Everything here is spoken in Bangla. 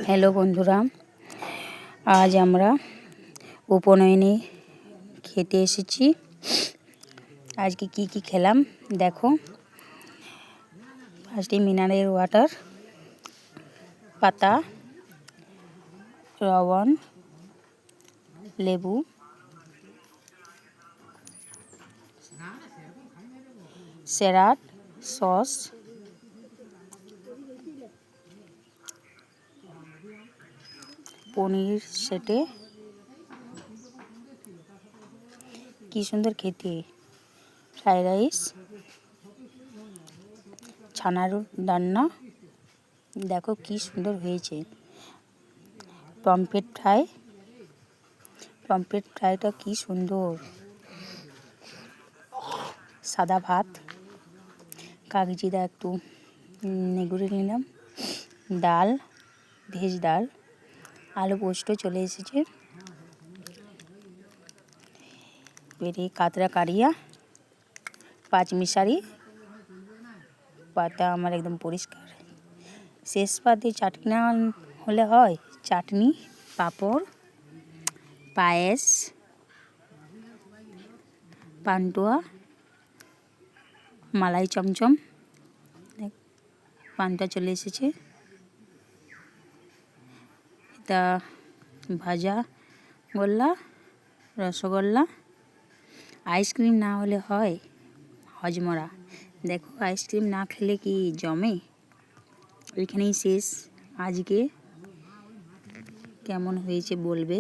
হ্যালো বন্ধুরা, আজ আমরা উপনয়নে খেতে এসেছি। আজকে কি কি খেলাম দেখো। ফার্স্টে মিনারেল ওয়াটার, পাতা, লবণ, লেবু, স্যালাড, সস, পনির সেটে। কি সুন্দর খেতে। ফ্রাইড রাইস, ছানার রান্না, দেখো কি সুন্দর হয়েছে। পমফ্রেট ফ্রাই, পমফ্রেট ফ্রাইটা কি সুন্দর। সাদা ভাত, কাগজিটা একটু নেগুড়ে নিলাম, ডাল, ভেজ ডাল, আলু পোস্ত চলে এসেছে, পেটে কাতরা কারিয়া, পাঁচমিশারি, পাতা আমার একদম পরিষ্কার। শেষ পাতে চাটনি না হলে হয়, চাটনি, পাঁপড়, পায়েস, পান্তুয়া, মালাই চমচম, পান্তা চলে এসেছে, এটা ভাজা গোল্লা, রসগোল্লা। আইসক্রিম না হলে হয় হজমরা। দেখো আইসক্রিম না খেলে কি জমে। এখানেই শেষ। আজকে কেমন হয়েছে বলবে।